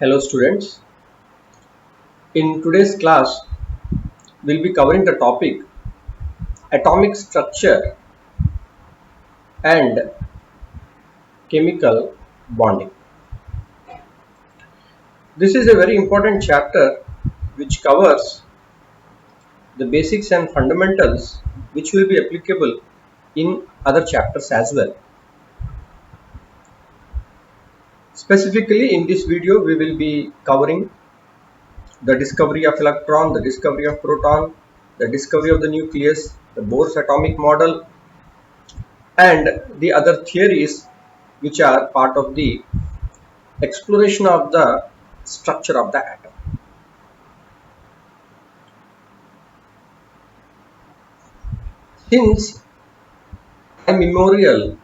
Hello students, in today's class we'll be covering the topic atomic structure and chemical bonding. This is a very important chapter which covers the basics and fundamentals which will be applicable in other chapters as well. Specifically in this video we will be covering the discovery of electron, the discovery of proton, the discovery of the nucleus, the Bohr's atomic model and the other theories which are part of the exploration of the structure of the atom. Since time immemorial,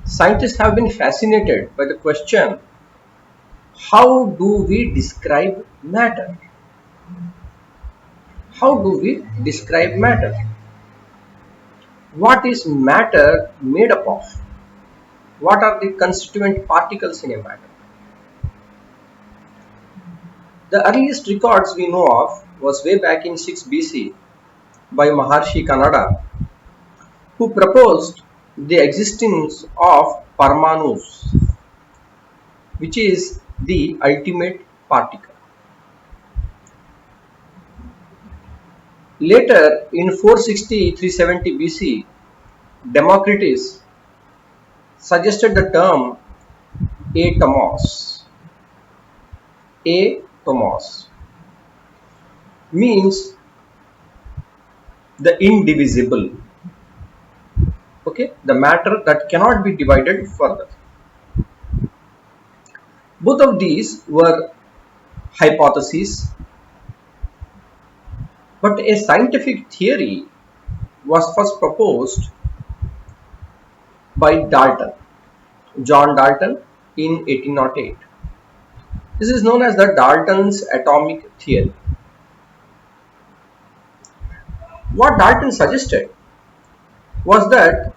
scientists have been fascinated by the question, how do we describe matter? How do we describe matter? What is matter made up of? What are the constituent particles in a matter? The earliest records we know of was way back in 6 BC by Maharshi Kanada, who proposed the existence of Parmanus, which is the ultimate particle. Later, in 460-370 BC, Democritus suggested the term atomos. Atomos means the indivisible. Okay, the matter that cannot be divided further. Both of these were hypotheses, but a scientific theory was first proposed by Dalton, John Dalton, in 1808. This is known as the Dalton's atomic theory. What Dalton suggested was that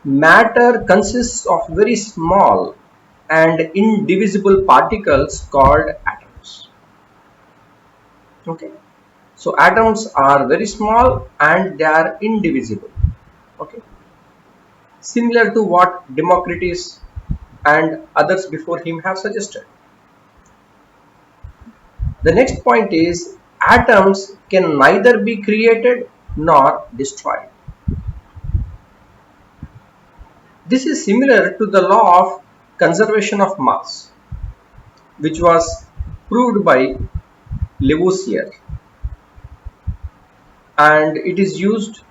matter consists of very small and indivisible particles called atoms. Okay, so atoms are very small and they are indivisible. Okay, similar to what Democritus and others before him have suggested. The next point is atoms can neither be created nor destroyed. This is similar to the law of conservation of mass, which was proved by Lavoisier, and it is used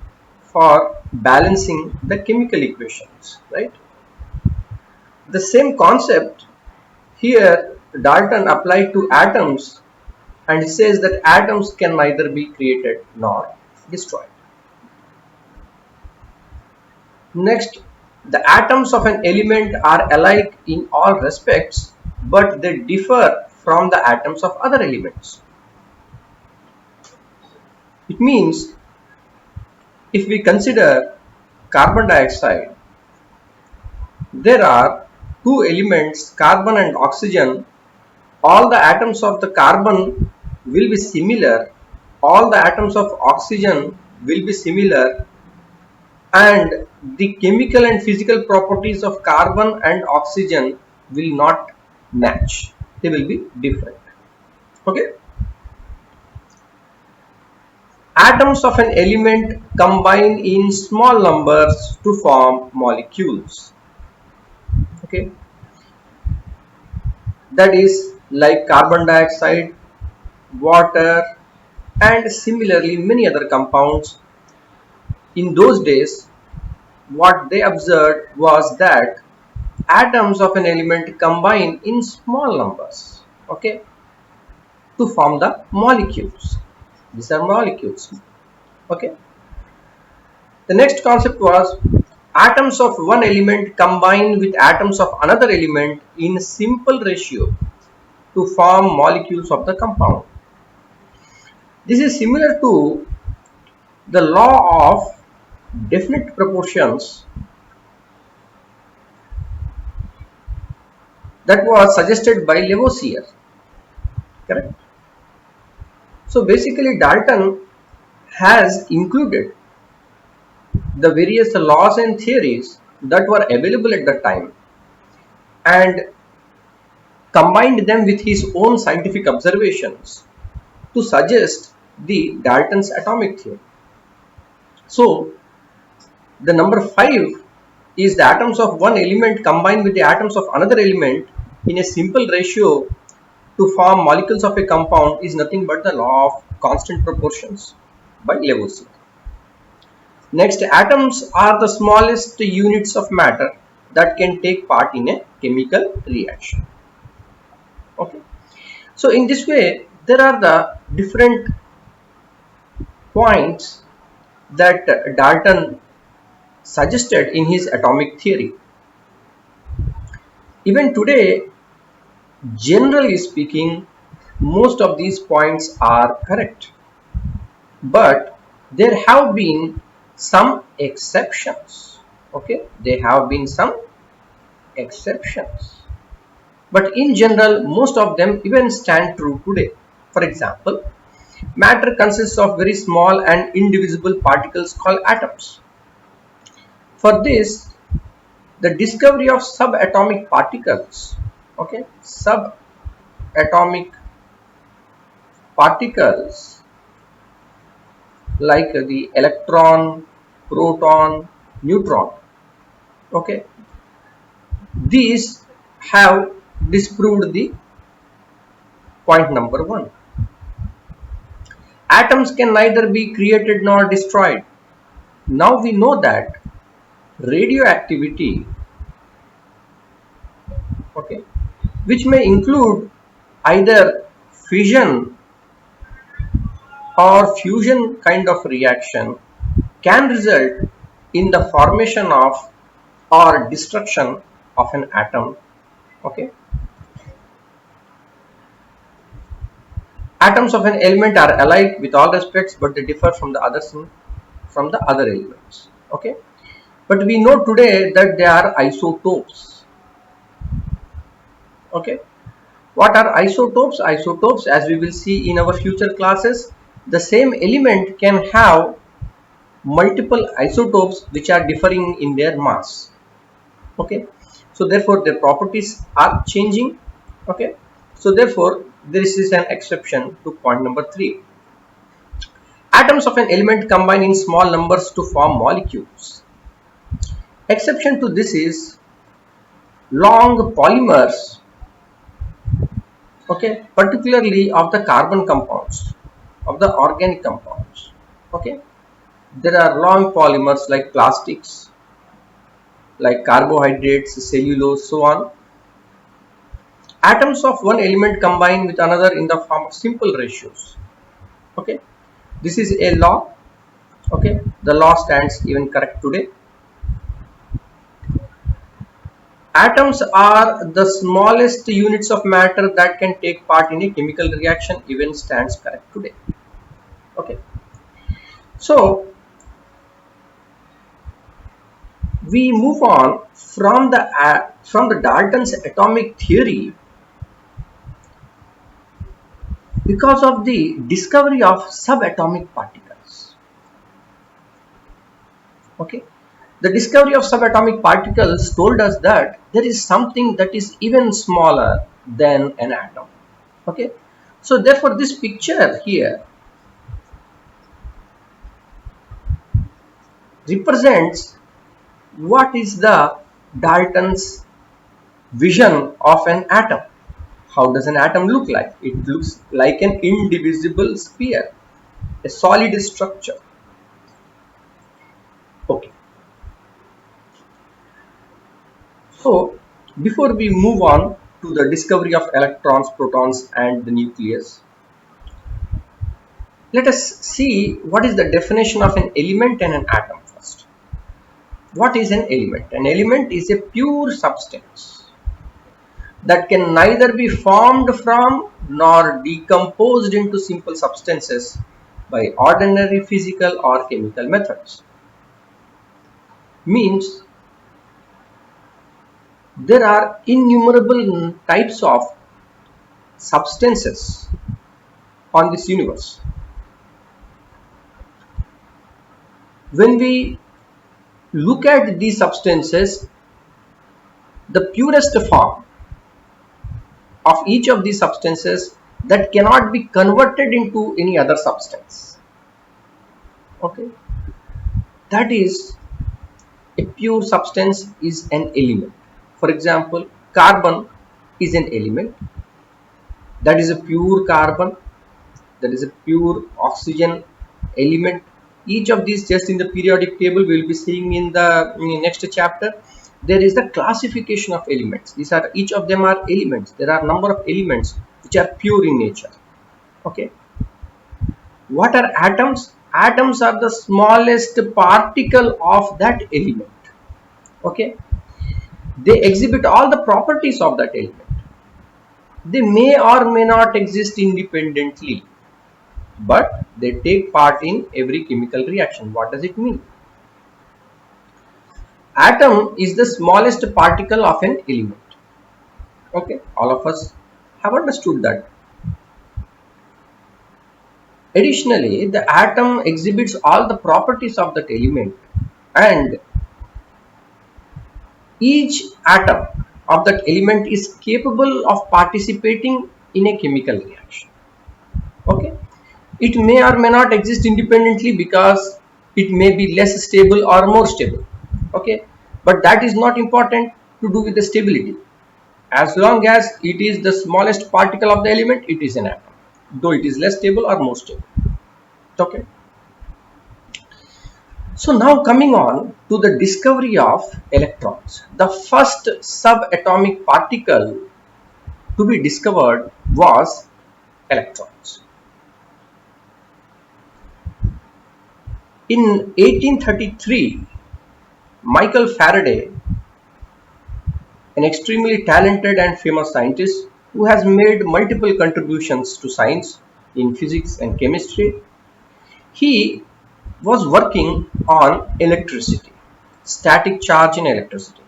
for balancing the chemical equations, right? The same concept here Dalton applied to atoms, and it says that atoms can neither be created nor destroyed. Next, the atoms of an element are alike in all respects, but they differ from the atoms of other elements. It means if we consider carbon dioxide, there are two elements, carbon and oxygen. All the atoms of the carbon will be similar, all the atoms of oxygen will be similar, and the chemical and physical properties of carbon and oxygen will not match, they will be different. Okay, atoms of an element combine in small numbers to form molecules. Okay, that is like carbon dioxide, water, and similarly many other compounds. In those days, what they observed was that atoms of an element combine in small numbers, okay, to form the molecules. These are molecules. Okay, the next concept was atoms of one element combine with atoms of another element in simple ratio to form molecules of the compound. This is similar to the law of definite proportions that was suggested by Lavoisier. Correct. So basically Dalton has included the various laws and theories that were available at the time and combined them with his own scientific observations to suggest the Dalton's atomic theory. So the number 5 is the atoms of one element combined with the atoms of another element in a simple ratio to form molecules of a compound is nothing but the law of constant proportions by Lavoisier. Next, atoms are the smallest units of matter that can take part in a chemical reaction. Okay. So in this way, there are the different points that Dalton suggested in his atomic theory. Even today, generally speaking, most of these points are correct, but there have been some exceptions. Okay, there have been some exceptions, but in general, most of them even stand true today. For example, matter consists of very small and indivisible particles called atoms. For this, the discovery of subatomic particles, okay, subatomic particles like the electron, proton, neutron, okay, these have disproved the point number 1. Atoms can neither be created nor destroyed. Now we know that radioactivity, okay, which may include either fission or fusion kind of reaction, can result in the formation of or destruction of an atom. Okay, atoms of an element are alike with all respects, but they differ from the from the other elements. Okay, but we know today that they are isotopes. Okay, what are isotopes? Isotopes, as we will see in our future classes, the same element can have multiple isotopes which are differing in their mass. Okay, so therefore their properties are changing. Okay, so therefore this is an exception to point number 3. Atoms of an element combine in small numbers to form molecules. Exception to this is long polymers, okay, particularly of the carbon compounds, of the organic compounds. Okay, there are long polymers like plastics, like carbohydrates, cellulose, so on. Atoms of one element combine with another in the form of simple ratios. Okay, this is a law. Okay, the law stands even correct today. Atoms are the smallest units of matter that can take part in a chemical reaction, even stands correct today. Okay, so we move on from the Dalton's atomic theory because of the discovery of subatomic particles. Okay, the discovery of subatomic particles told us that there is something that is even smaller than an atom. Okay, so therefore this picture here represents what is the Dalton's vision of an atom. How does an atom look like? It looks like an indivisible sphere, a solid structure. Okay, so before we move on to the discovery of electrons, protons and the nucleus, let us see what is the definition of an element and an atom first. What is an element? An element is a pure substance that can neither be formed from nor decomposed into simple substances by ordinary physical or chemical methods. Means There are innumerable types of substances on this universe. When we look at these substances, the purest form of each of these substances that cannot be converted into any other substance, okay, that is, a pure substance is an element. For example, carbon is an element, that is a pure carbon, that is a pure oxygen element. Each of these, just in the periodic table we will be seeing in the next chapter, there is the classification of elements. These are, each of them are elements. There are number of elements which are pure in nature. Okay, what are atoms? Atoms are the smallest particle of that element. Okay, they exhibit all the properties of that element. They may or may not exist independently, but they take part in every chemical reaction. What does it mean? Atom is the smallest particle of an element. Okay, all of us have understood that. Additionally, the atom exhibits all the properties of that element, and each atom of that element is capable of participating in a chemical reaction. Okay, it may or may not exist independently because it may be less stable or more stable. Okay, but that is not important to do with the stability. As long as it is the smallest particle of the element, it is an atom, though it is less stable or more stable. Okay, so now coming on to the discovery of electrons. The first subatomic particle to be discovered was electrons. In 1833, Michael Faraday, an extremely talented and famous scientist who has made multiple contributions to science in physics and chemistry, he was working on electricity, static charge in electricity,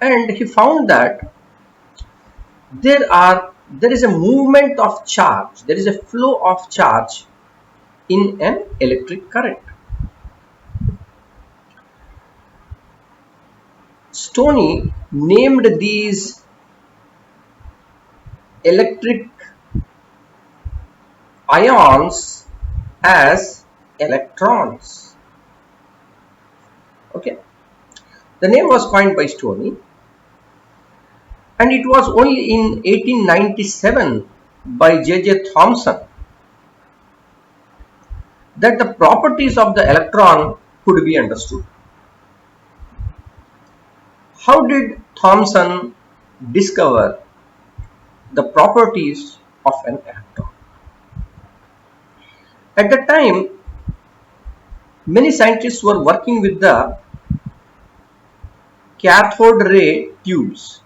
and he found that there is a movement of charge, there is a flow of charge in an electric current. Stoney named these electric ions as electrons. Okay, the name was coined by Stoney, and it was only in 1897 by J.J. Thomson that the properties of the electron could be understood. How did Thomson discover the properties of an electron? At the time, many scientists were working with the cathode ray tubes.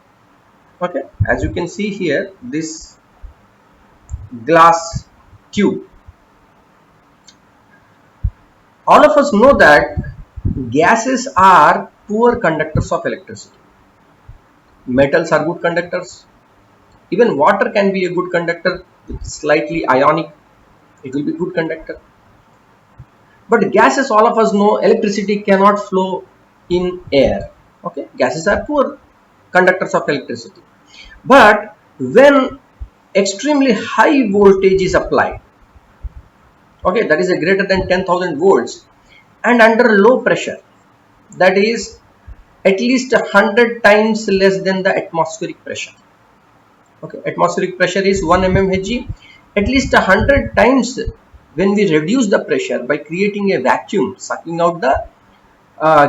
Okay, as you can see here, this glass tube. All of us know that gases are poor conductors of electricity. Metals are good conductors. Even water can be a good conductor, slightly ionic. It will be good conductor. But gases, all of us know, electricity cannot flow in air. Okay, gases are poor conductors of electricity. But when extremely high voltage is applied, okay, that is a greater than 10,000 volts, and under low pressure, that is at least 100 times less than the atmospheric pressure. Okay, atmospheric pressure is 1 mmHg. At least 100 times when we reduce the pressure by creating a vacuum, sucking out the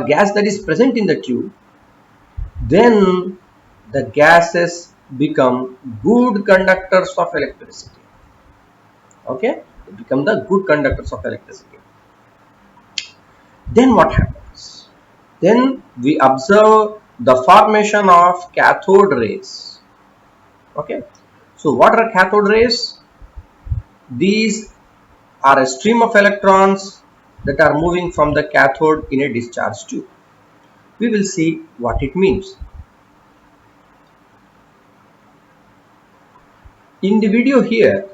gas that is present in the tube, then the gases become good conductors of electricity. Okay, they become the good conductors of electricity. Then what happens? Then we observe the formation of cathode rays. Okay, so what are cathode rays? These are a stream of electrons that are moving from the cathode in a discharge tube. We will see what it means. In the video here,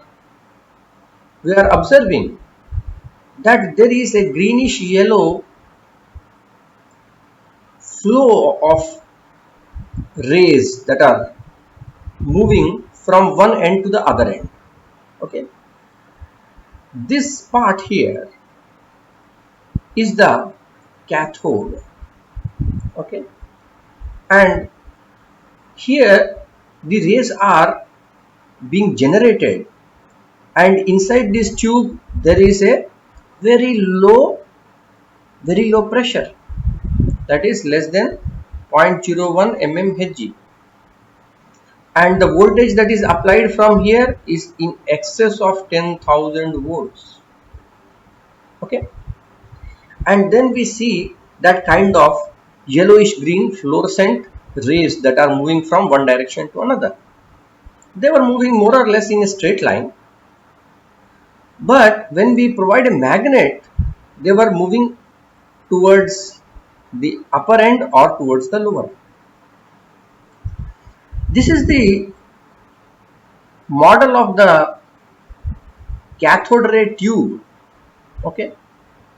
we are observing that there is a greenish yellow flow of rays that are moving from one end to the other end. Okay, this part here is the cathode. Okay, and here the rays are being generated, and inside this tube there is a very low pressure, that is less than 0.01 mmHg, and the voltage that is applied from here is in excess of 10,000 volts. Okay, and then we see that kind of yellowish green fluorescent rays that are moving from one direction to another. They were moving more or less in a straight line, but when we provide a magnet, they were moving towards the upper end or towards the lower. This is the model of the cathode ray tube. Okay,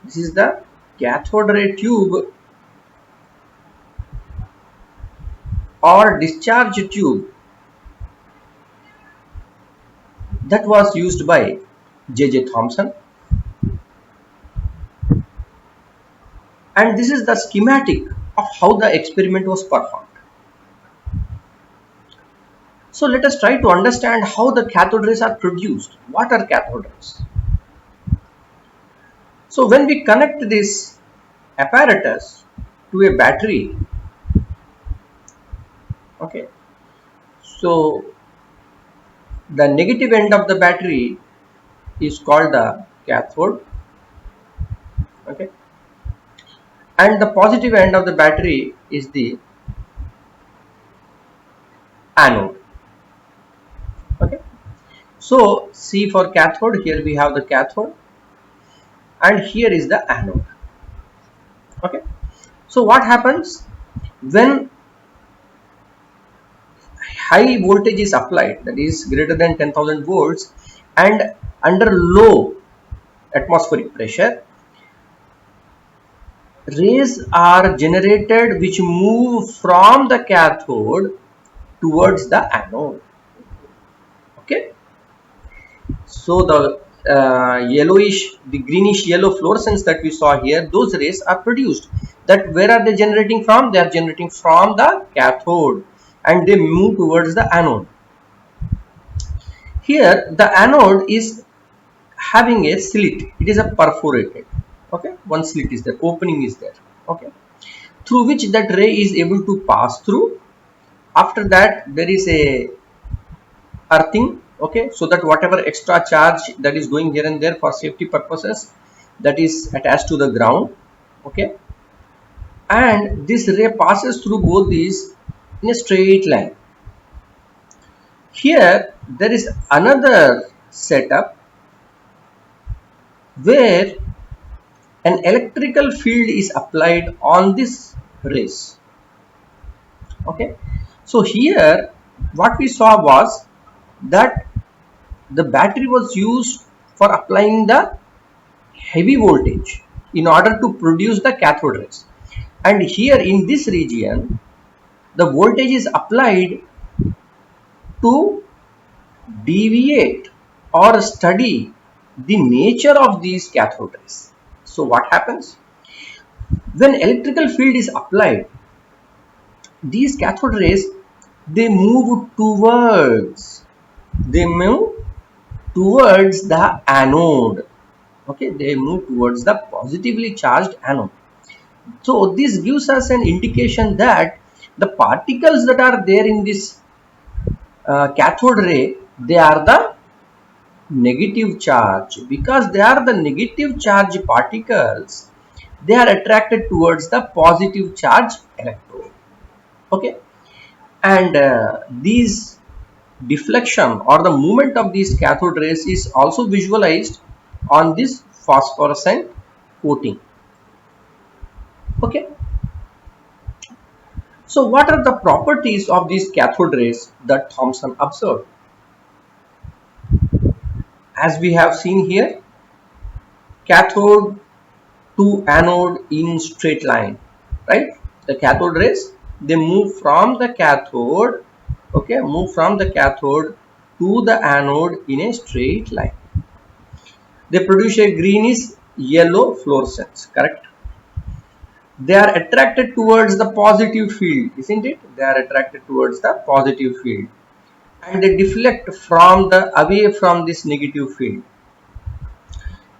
this is the cathode ray tube or discharge tube that was used by J.J. Thomson, and this is the schematic of how the experiment was performed. So let us try to understand how the cathode rays are produced. What are cathode rays? So when we connect this apparatus to a battery, okay, so the negative end of the battery is called the cathode, okay, and the positive end of the battery is the anode. Okay, so C for cathode, here we have the cathode and here is the anode. Okay, so what happens when high voltage is applied, that is greater than 10,000 volts, and under low atmospheric pressure, rays are generated which move from the cathode towards the anode. Okay, so the the greenish yellow fluorescence that we saw here, those rays are produced. That where are they generating from? They are generating from the cathode and they move towards the anode. Here the anode is having a slit, it is a perforated, okay, one slit is there, opening is there, okay, through which that ray is able to pass through. After that there is a earthing, okay, so that whatever extra charge that is going here and there for safety purposes, that is attached to the ground, okay, and this ray passes through both these in a straight line. Here there is another setup where an electrical field is applied on this rays. Okay, so here what we saw was that the battery was used for applying the heavy voltage in order to produce the cathode rays, and here in this region the voltage is applied to deviate or study the nature of these cathode rays. So what happens when electrical field is applied? These cathode rays, they move towards the anode. Okay, they move towards the positively charged anode. So this gives us an indication that the particles that are there in this cathode ray, they are the negative charge. Because they are the negative charge particles, they are attracted towards the positive charge electrode. Okay, and these deflection or the movement of these cathode rays is also visualized on this phosphorescent coating. Okay, so what are the properties of these cathode rays that Thomson observed? as we have seen here, cathode to anode in straight line, right? The cathode rays, they move from the cathode, okay, move from the cathode to the anode in a straight line. They produce a greenish yellow fluorescence, correct? They are attracted towards the positive field, isn't it? They are attracted towards the positive field, and they deflect from the away from this negative field.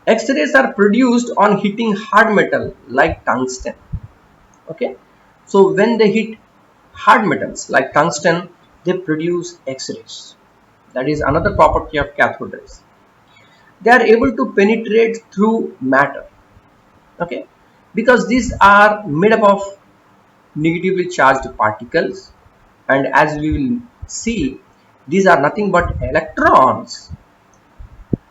X-rays are produced on hitting hard metal like tungsten. Okay, so when they hit hard metals like tungsten, they produce X-rays. That is another property of cathode rays. They are able to penetrate through matter. Okay, because these are made up of negatively charged particles, and as we will see, these are nothing but electrons.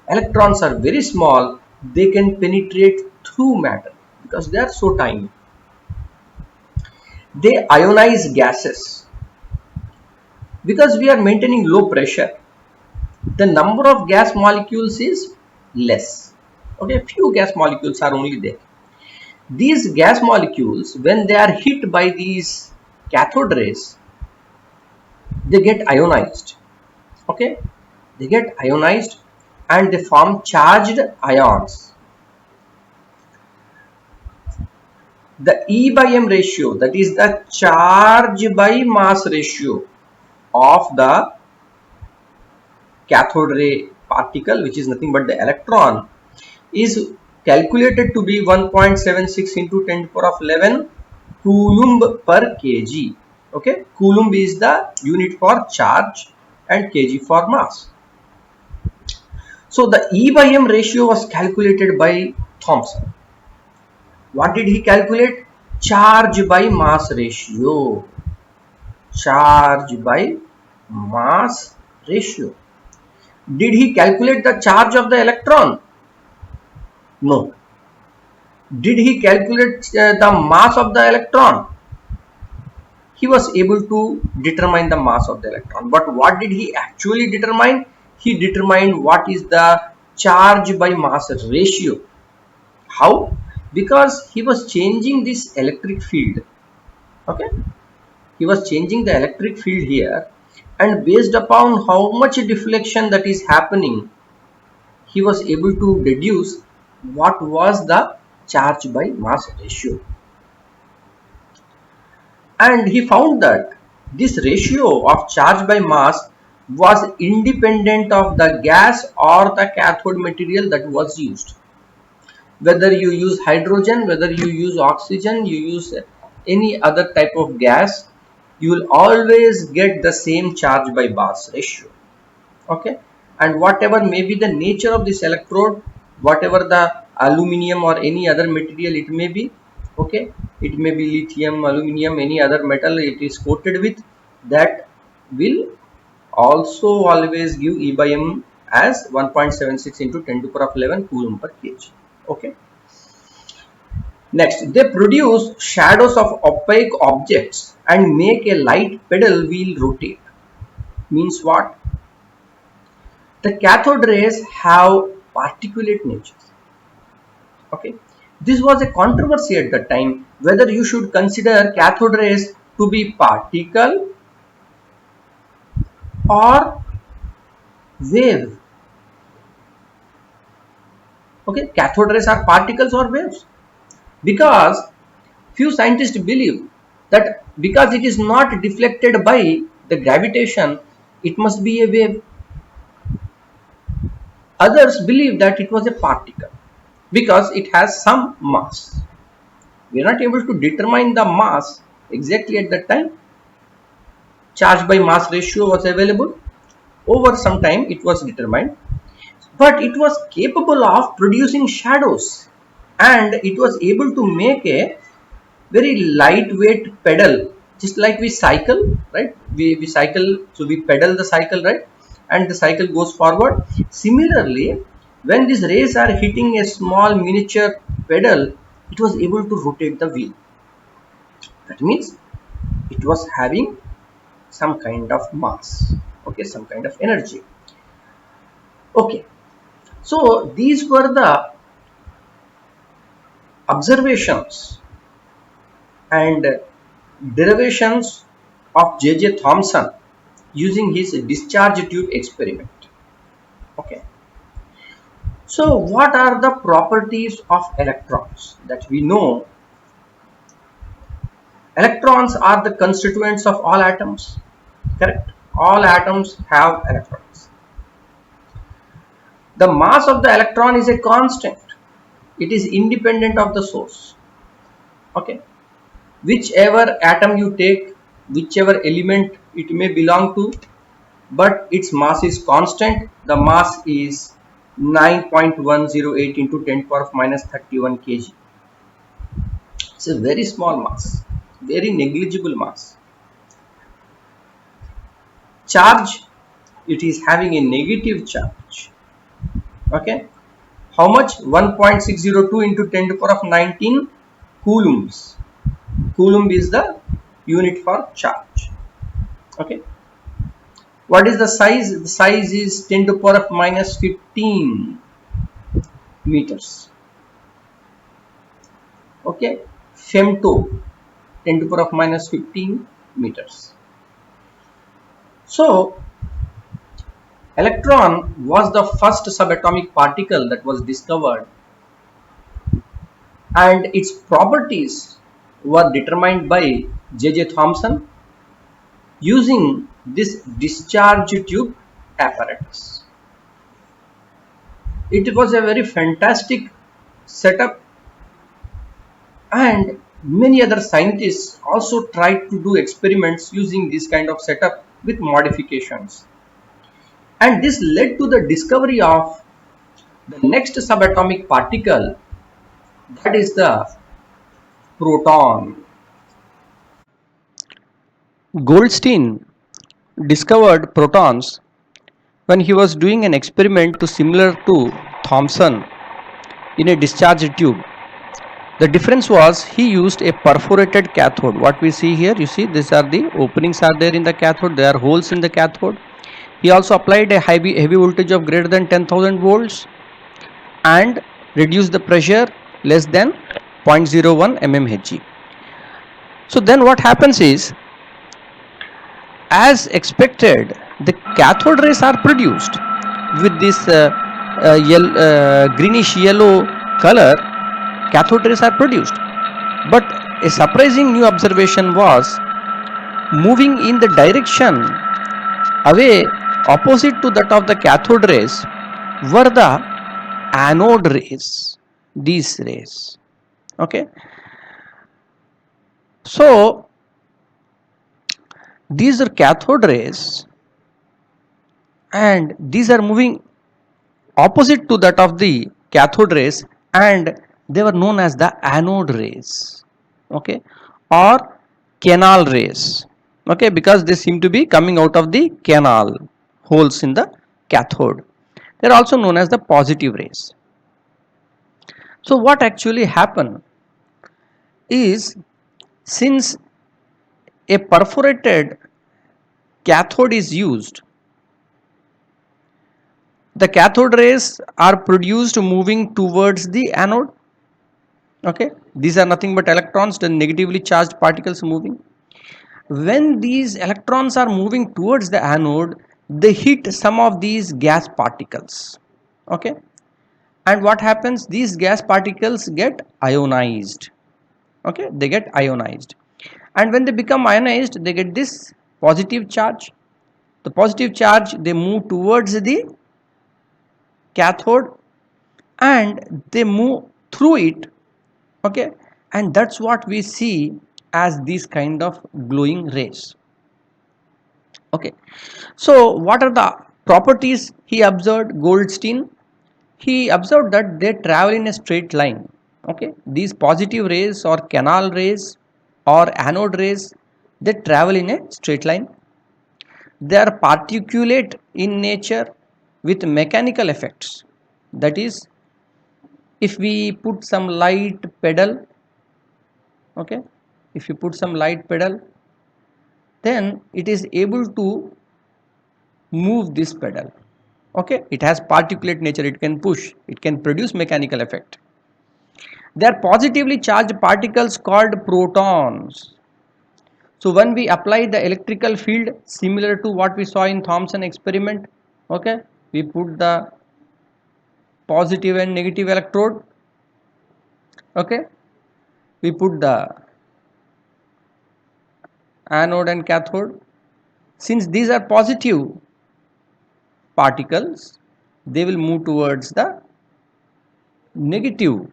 Electrons are very small, they can penetrate through matter because they are so tiny. They ionize gases because we are maintaining low pressure. The number of gas molecules is less. Okay, few gas molecules are only there. These gas molecules, when they are hit by these cathode rays, they get ionized. Okay, they get ionized and they form charged ions. The E by M ratio, that is the charge by mass ratio of the cathode ray particle, which is nothing but the electron, is calculated to be 1.76 into 10 to the power of 11 coulomb per kg. Okay, coulomb is the unit for charge and kg for mass. So the E by M ratio was calculated by Thomson. What did he calculate? Charge by mass ratio. Charge by mass ratio. Did he calculate the charge of the electron? No. Did he calculate the mass of the electron? He was able to determine the mass of the electron. But what did he actually determine? He determined what is the charge by mass ratio. How? Because he was changing this electric field. Okay, he was changing the electric field here, and based upon how much deflection that is happening, he was able to deduce what was the charge by mass ratio. And he found that this ratio of charge by mass was independent of the gas or the cathode material that was used. Whether you use hydrogen, whether you use oxygen, you use any other type of gas, you will always get the same charge by mass ratio. Okay, and whatever may be the nature of this electrode, whatever the aluminum or any other material it may be, okay, it may be lithium, aluminum, any other metal it is coated with, that will also always give E by M as 1.76 into 10 to the power of 11 coulomb per kg. Okay, next, they produce shadows of opaque objects and make a light pedal wheel rotate. Means what? The cathode rays have particulate natures. Okay, this was a controversy at the time whether you should consider cathode rays to be particle or wave. Okay, cathode rays are particles or waves, because few scientists believe that because it is not deflected by the gravitation, it must be a wave. Others believe that it was a particle because it has some mass. We are not able to determine the mass exactly at that time. Charge by mass ratio was available. Over some time it was determined, but it was capable of producing shadows, and it was able to make a very lightweight pedal, just like we cycle, right? We cycle, so we pedal the cycle, right? And the cycle goes forward. Similarly, when these rays are hitting a small miniature pedal, it was able to rotate the wheel. That means it was having some kind of mass, okay, some kind of energy. Okay, So these were the observations and derivations of J.J. Thomson using his discharge tube experiment. Okay. So what are the properties of electrons? That we know electrons are the constituents of all atoms. Correct? All atoms have electrons. The mass of the electron is a constant. It is independent of the source. Okay. Whichever atom you take, whichever element it may belong to, but its mass is constant. The mass is 9.108 into 10 power of minus 31 kg. It's a very small mass, very negligible mass. Charge, it is having a negative charge. Okay, how much? 1.602 into 10 to the power of 19 coulombs. Coulomb is the unit for charge. Okay, what is the size? The size is 10 to the power of minus 15 meters. Okay, femto, 10 to the power of minus 15 meters. So electron was the first subatomic particle that was discovered, and its properties were determined by J.J. Thomson using this discharge tube apparatus. It was a very fantastic setup, and many other scientists also tried to do experiments using this kind of setup with modifications. And this led to the discovery of the next subatomic particle, that is the proton. Goldstein discovered protons when he was doing an experiment similar to Thomson in a discharge tube. The difference was he used a perforated cathode. What we see here, you see these are the openings are there in the cathode, there are holes in the cathode. He also applied a heavy voltage of greater than 10,000 volts and reduced the pressure less than 0.01 mmHg. So then what happens is, as expected, the cathode rays are produced with this greenish yellow color. Cathode rays are produced, but a surprising new observation was moving in the direction away opposite to that of the cathode rays were the anode rays, these rays. Okay, so these are cathode rays and these are moving opposite to that of the cathode rays, and they were known as the anode rays. Okay, or canal rays. Okay, because they seem to be coming out of the canal holes in the cathode. They are also known as the positive rays. So what actually happened is, since a perforated cathode is used, the cathode rays are produced moving towards the anode. Okay, these are nothing but electrons, the negatively charged particles moving. When these electrons are moving towards the anode, they hit some of these gas particles. Okay, and what happens, these gas particles get ionized. Okay, they get ionized, and when they become ionized, they get this positive charge. The positive charge, they move towards the cathode and they move through it. Okay, and that's what we see as these kind of glowing rays. Okay, so what are the properties he observed, Goldstein? He observed that they travel in a straight line. Okay, these positive rays or canal rays or anode rays, they travel in a straight line. They are particulate in nature with mechanical effects. That is, if we put some light pedal, okay, if you put some light pedal, then it is able to move this pedal. Okay, it has particulate nature, it can push, it can produce mechanical effect. They are positively charged particles called protons. So when we apply the electrical field similar to what we saw in Thomson experiment, okay, we put the positive and negative electrode, okay, we put the anode and cathode. Since these are positive particles, they will move towards the negative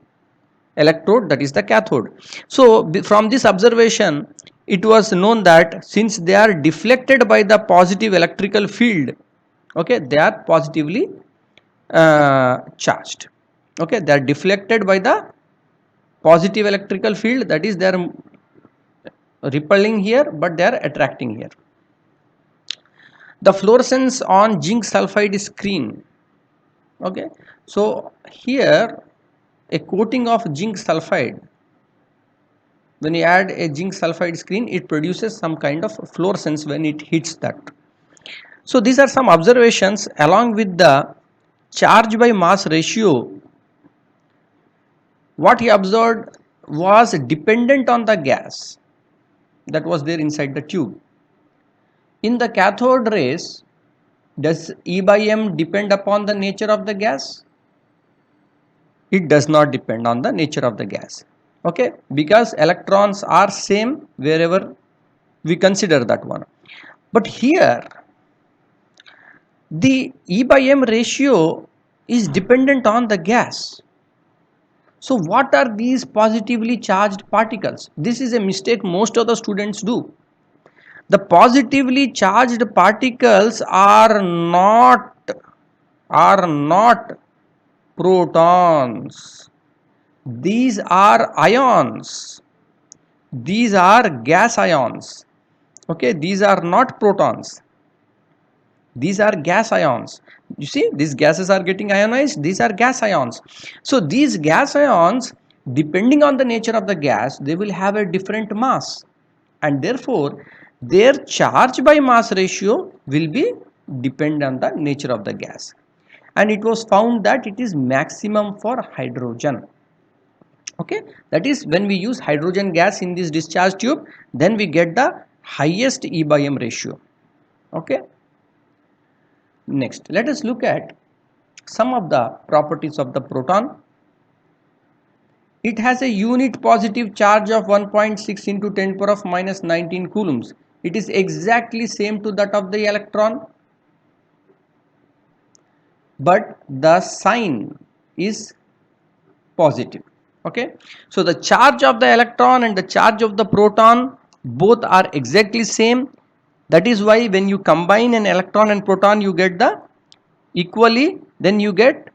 electrode, that is the cathode. So from this observation it was known that since they are deflected by the positive electrical field, okay, they are positively charged. Okay, they are deflected by the positive electrical field, that is they are repelling here but they are attracting here. The fluorescence on zinc sulfide screen, okay, so here a coating of zinc sulfide, when you add a zinc sulfide screen, it produces some kind of fluorescence when it hits that. So these are some observations. Along with the charge by mass ratio, what he observed was dependent on the gas that was there inside the tube. In the cathode rays, does E by M depend upon the nature of the gas? It does not depend on the nature of the gas, okay, because electrons are same wherever we consider that one. But here the E by M ratio is dependent on the gas. So what are these positively charged particles? This is a mistake most of the students do. The positively charged particles are not protons. These are ions. These are gas ions. Okay, these are not protons. These are gas ions. You see, these gases are getting ionized. These are gas ions. So these gas ions, depending on the nature of the gas, they will have a different mass, and therefore their charge by mass ratio will be depend on the nature of the gas. And it was found that it is maximum for hydrogen. Okay, that is when we use hydrogen gas in this discharge tube, then we get the highest E by M ratio. Okay. Next, let us look at some of the properties of the proton. It has a unit positive charge of 1.6 into 10 power of minus 19 coulombs. It is exactly same to that of the electron, but the sign is positive. Okay, so the charge of the electron and the charge of the proton both are exactly same. That is why when you combine an electron and proton, you get the equally, then you get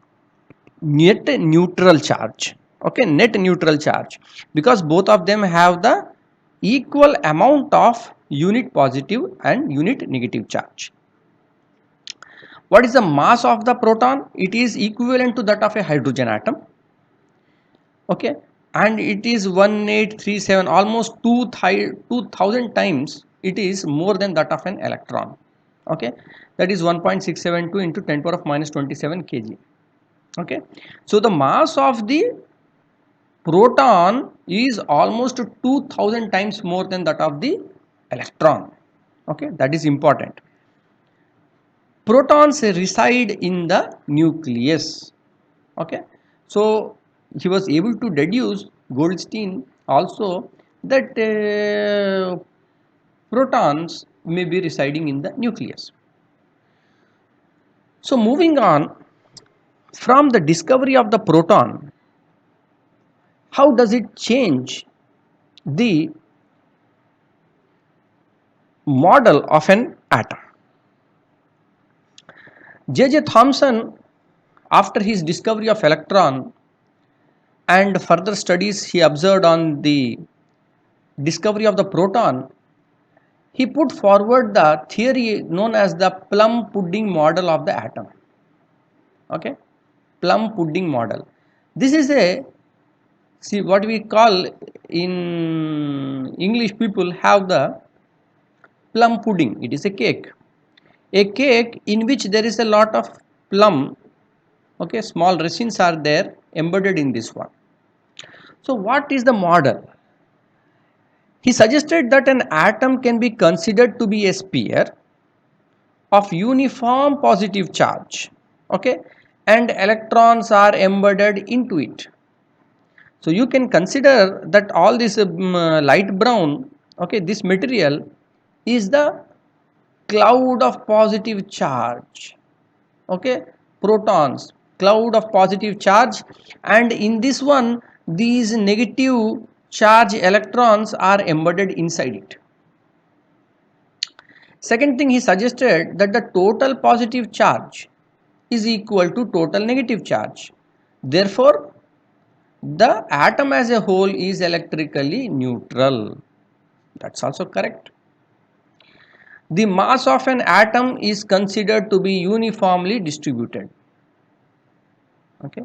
net neutral charge. Okay, net neutral charge, because both of them have the equal amount of unit positive and unit negative charge. What is the mass of the proton? It is equivalent to that of a hydrogen atom. Okay, and it is 1837, almost 2000 times it is more than that of an electron. Okay, that is 1.672 into 10 power of minus 27 kg. Okay, so the mass of the proton is almost 2000 times more than that of the electron. Okay, that is important. Protons reside in the nucleus. Okay, so he was able to deduce, Goldstein also, that protons may be residing in the nucleus. So moving on, from the discovery of the proton, how does it change the model of an atom? J.J. Thomson, after his discovery of electron and further studies he observed on the discovery of the proton, he put forward the theory known as the plum pudding model of the atom. Okay, plum pudding model. This is a, see, what we call in English, people have the plum pudding. It is a cake in which there is a lot of plum, okay, small resins are there embedded in this one. So what is the model? He suggested that an atom can be considered to be a sphere of uniform positive charge, okay, and electrons are embedded into it. So you can consider that all this light brown, okay, this material is the cloud of positive charge, okay, protons, cloud of positive charge, and in this one these negative charge electrons are embedded inside it. Second thing, he suggested that the total positive charge is equal to total negative charge. Therefore, the atom as a whole is electrically neutral. That's also correct. The mass of an atom is considered to be uniformly distributed. Okay.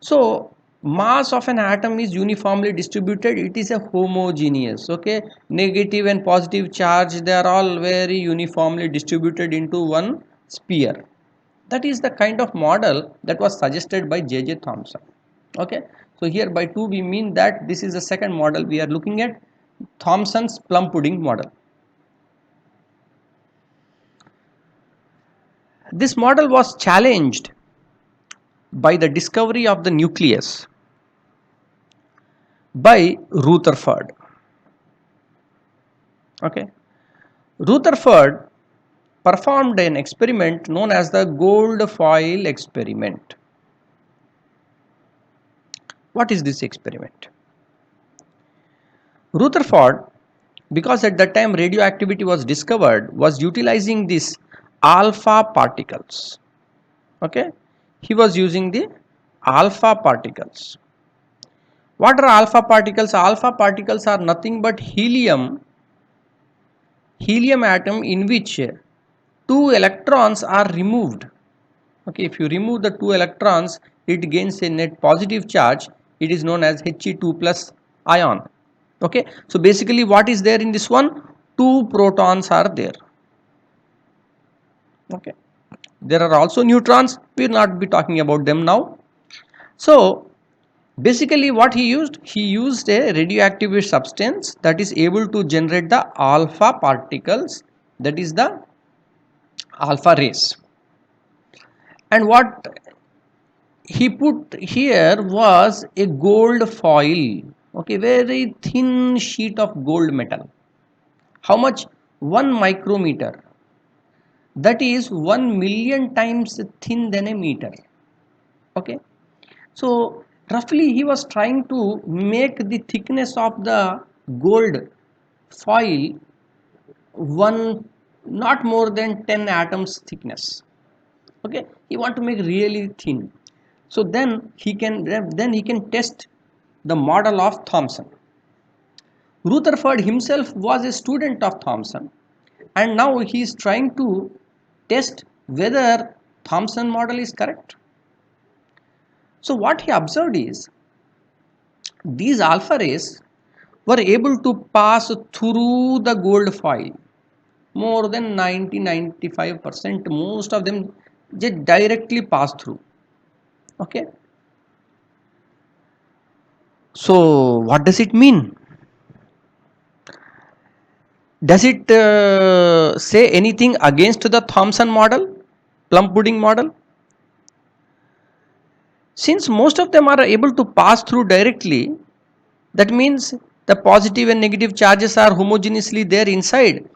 So, mass of an atom is uniformly distributed. It is a homogeneous. Okay. Negative and positive charge, they are all very uniformly distributed into one sphere. That is the kind of model that was suggested by J.J. Thomson. Okay. So here by 2 we mean that this is the second model we are looking at, Thomson's plum pudding model. This model was challenged by the discovery of the nucleus by Rutherford. Okay. Rutherford performed an experiment known as the gold foil experiment. What is this experiment? Rutherford, because at that time radioactivity was discovered, was utilizing these alpha particles. Okay, he was using the alpha particles. What are alpha particles? Alpha particles are nothing but helium atom in which 2 electrons are removed. Okay, if you remove the 2 electrons, it gains a net positive charge. It is known as He2 plus ion. Okay, so basically what is there in this one? 2 protons are there. Okay, there are also neutrons. We will not be talking about them now. So basically what he used a radioactive substance that is able to generate the alpha particles, that is the alpha rays. And what he put here was a gold foil, okay, very thin sheet of gold metal. How much? 1 micrometer. That is 1 million times thin than a meter. Okay, so roughly he was trying to make the thickness of the gold foil one, not more than 10 atoms thickness. Okay, he want to make really thin. So then he can test the model of Thomson. Rutherford himself was a student of Thomson, and now he is trying to test whether Thomson model is correct. So what he observed is these alpha rays were able to pass through the gold foil. More than 90-95%, most of them just directly pass through. Okay, so what does it mean? Does it say anything against the Thomson model, plum pudding model? Since most of them are able to pass through directly, that means the positive and negative charges are homogeneously there inside.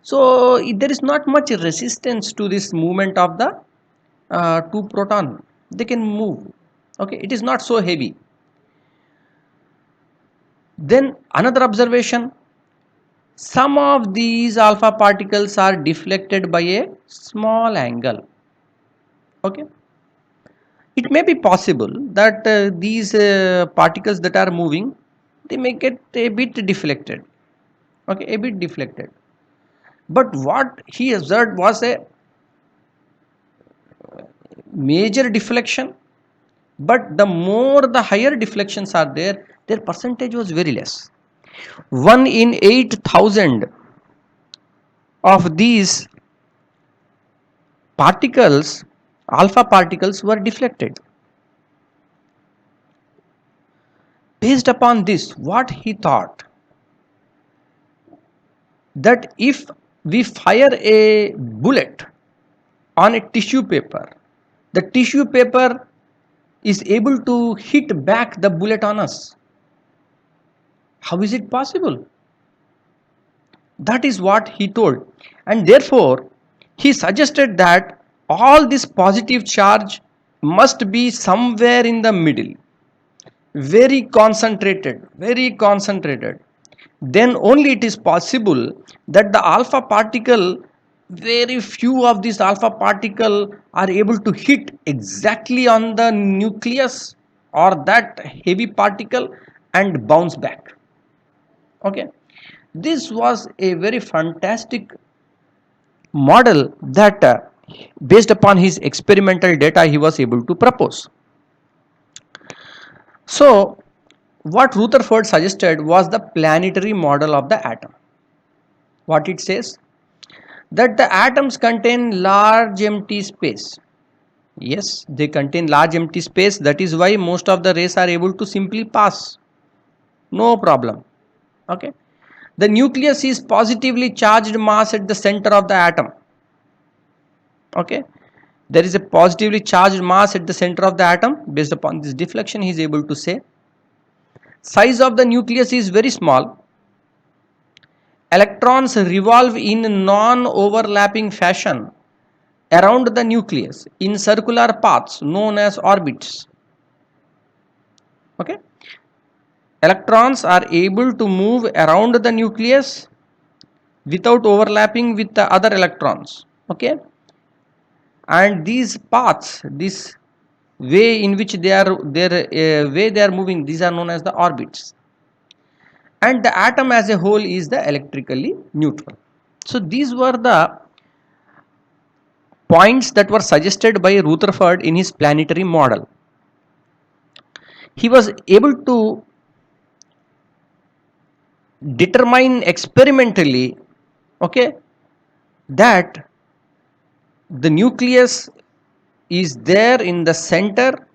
So there is not much resistance to this movement of the 2 proton. They can move. Okay, it is not so heavy. Then another observation, some of these alpha particles are deflected by a small angle. Okay, it may be possible that these particles that are moving, they may get a bit deflected. Okay, a bit deflected, but what he observed was a major deflection. But the more the higher deflections are there, their percentage was very less. 1 in 8,000 of these particles alpha particles were deflected. Based upon this, what he thought, that if we fire a bullet on a tissue paper, the tissue paper is able to hit back the bullet on us. How is it possible? That is what he told. And therefore, he suggested that all this positive charge must be somewhere in the middle, very concentrated, very concentrated. Then only it is possible that the alpha particle, very few of these alpha particle are able to hit exactly on the nucleus or that heavy particle and bounce back. Okay, this was a very fantastic model that based upon his experimental data he was able to propose. So what Rutherford suggested was the planetary model of the atom. What it says, that the atoms contain large empty space. Yes, they contain large empty space. That is why most of the rays are able to simply pass. No problem. Okay. The nucleus is positively charged mass at the center of the atom. Okay. There is a positively charged mass at the center of the atom. Based upon this deflection, he is able to say. Size of the nucleus is very small. Electrons revolve in non-overlapping fashion around the nucleus in circular paths known as orbits. Okay, electrons are able to move around the nucleus without overlapping with the other electrons. Okay, and these paths, this way in which they are way they are moving, these are known as the orbits. And the atom as a whole is the electrically neutral. So these were the points that were suggested by Rutherford in his planetary model. He was able to determine experimentally, okay, that the nucleus is there in the center,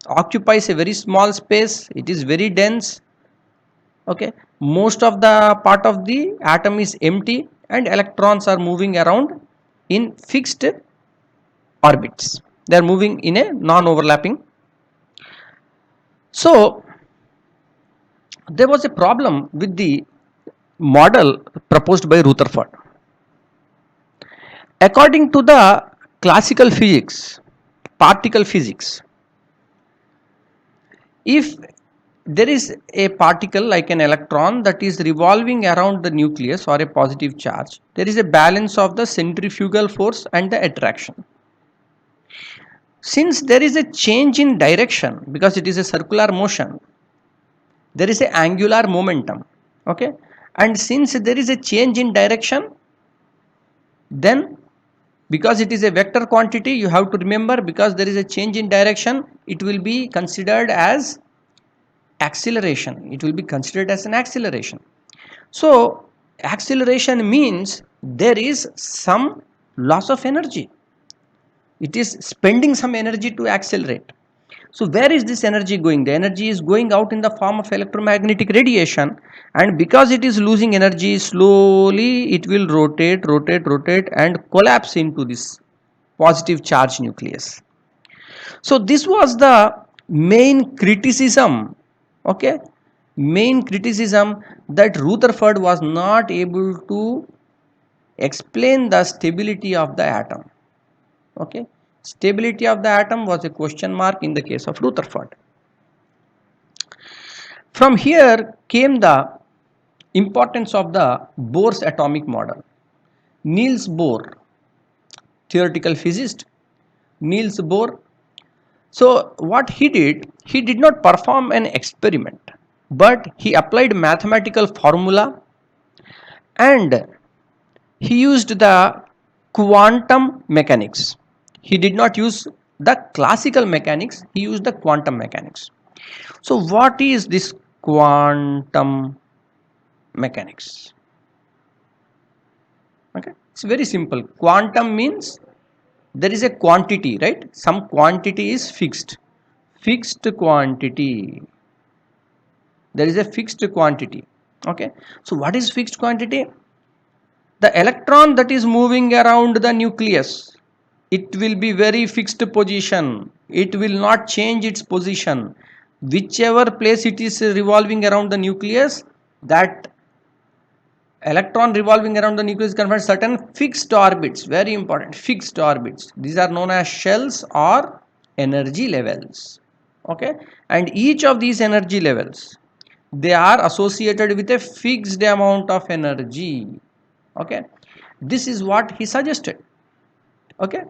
occupies a very small space, it is very dense. Okay, most of the part of the atom is empty and electrons are moving around in fixed orbits. They are moving in a non-overlapping. So there was a problem with the model proposed by Rutherford. According to the classical physics, particle physics, if there is a particle like an electron that is revolving around the nucleus or a positive charge, there is a balance of the centrifugal force and the attraction. Since there is a change in direction, because it is a circular motion, there is a angular momentum. Okay, and since there is a change in direction, then because it is a vector quantity, you have to remember, because there is a change in direction, it will be considered as acceleration. It will be considered as an acceleration. So acceleration means there is some loss of energy. It is spending some energy to accelerate. So where is this energy going? The energy is going out in the form of electromagnetic radiation, and because it is losing energy, slowly it will rotate and collapse into this positive charge nucleus. So this was the main criticism, okay, main criticism, that Rutherford was not able to explain the stability of the atom. Okay, stability of the atom was a question mark in the case of Rutherford. From here came the importance of the Bohr's atomic model. Niels Bohr, theoretical physicist, Niels Bohr. So what he did not perform an experiment, but he applied mathematical formula, and he used the quantum mechanics. He did not use the classical mechanics, he used the quantum mechanics. So what is this quantum mechanics? Okay, it's very simple. Quantum means there is a quantity, right? Some quantity is fixed. Fixed quantity. There is a fixed quantity. Okay. So what is fixed quantity? The electron that is moving around the nucleus, it will be very fixed position. It will not change its position. Whichever place it is revolving around the nucleus, that electron revolving around the nucleus contains certain fixed orbits. Very important, fixed orbits. These are known as shells or energy levels. Okay, and each of these energy levels, they are associated with a fixed amount of energy. Okay, this is what he suggested. Okay,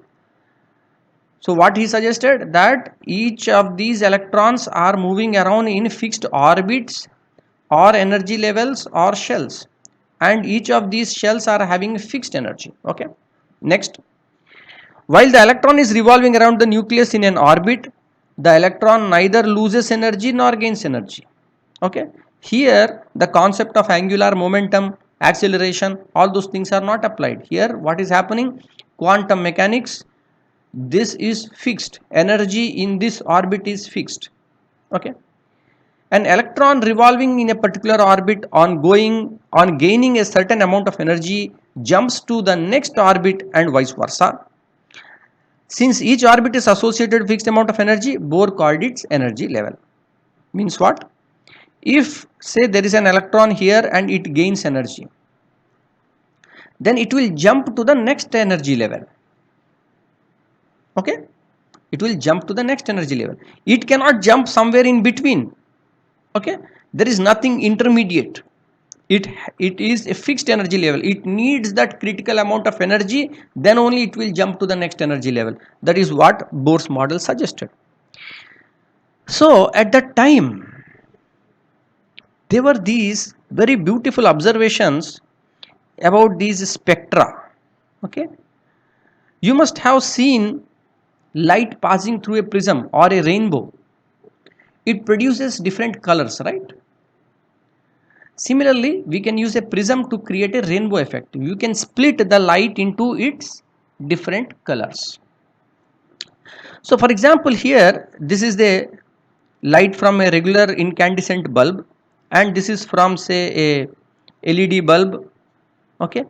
so what he suggested, that each of these electrons are moving around in fixed orbits or energy levels or shells, and each of these shells are having fixed energy. Okay, next, while the electron is revolving around the nucleus in an orbit, the electron neither loses energy nor gains energy. Okay, here the concept of angular momentum, acceleration, all those things are not applied here. What is happening? Quantum mechanics, this is fixed. Energy in this orbit is fixed. Okay, an electron revolving in a particular orbit on gaining a certain amount of energy jumps to the next orbit and vice versa. Since each orbit is associated with fixed amount of energy, Bohr called its energy level. Means what? If say there is an electron here and it gains energy, then it will jump to the next energy level. Okay, it will jump to the next energy level. It cannot jump somewhere in between. Okay, there is nothing intermediate. It is a fixed energy level. It needs that critical amount of energy, then only it will jump to the next energy level. That is what Bohr's model suggested. So at that time, there were these very beautiful observations about these spectra. Okay, you must have seen light passing through a prism or a rainbow. It produces different colors, right? Similarly, we can use a prism to create a rainbow effect. You can split the light into its different colors. So for example, here this is the light from a regular incandescent bulb, and this is from say a LED bulb. Okay,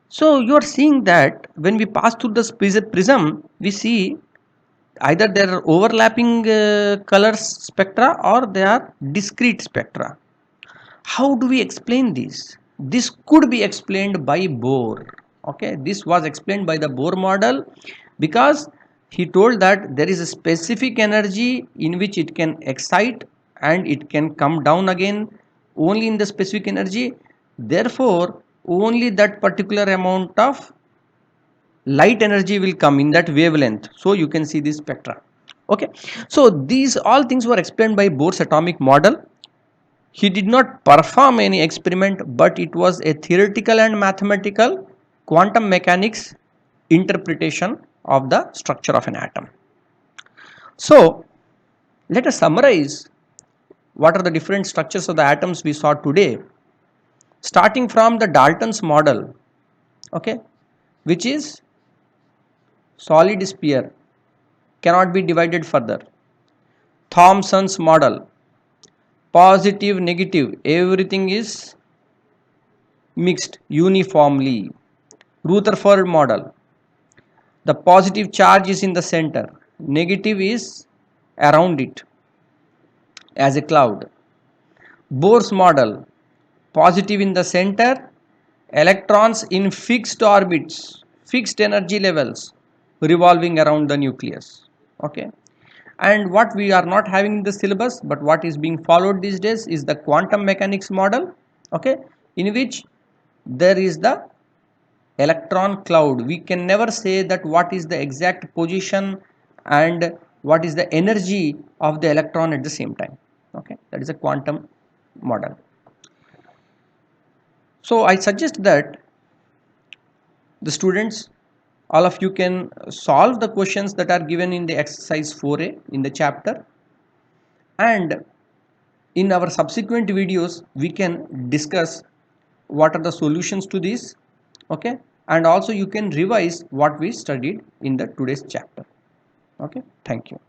so you are seeing that when we pass through the prism, we see either there are overlapping colors spectra or they are discrete spectra. How do we explain this? This could be explained by Bohr. Okay, this was explained by the Bohr model because he told that there is a specific energy in which it can excite and it can come down again only in the specific energy. Therefore, only that particular amount of light energy will come in that wavelength. So you can see this spectra. Okay, so these all things were explained by Bohr's atomic model. He did not perform any experiment, but it was a theoretical and mathematical quantum mechanics interpretation of the structure of an atom. So let us summarize what are the different structures of the atoms we saw today, starting from the Dalton's model, okay, which is solid sphere, cannot be divided further. Thomson's model, positive, negative, everything is mixed uniformly. Rutherford model, the positive charge is in the center, negative is around it as a cloud. Bohr's model, positive in the center, electrons in fixed orbits, fixed energy levels revolving around the nucleus. Okay, and what we are not having in the syllabus but what is being followed these days is the quantum mechanics model. Okay, in which there is the electron cloud. We can never say that what is the exact position and what is the energy of the electron at the same time. Okay, that is a quantum model. So I suggest that the students, all of you can solve the questions that are given in the exercise 4a in the chapter, and in our subsequent videos we can discuss what are the solutions to this. Okay, and also you can revise what we studied in the today's chapter. Okay, thank you.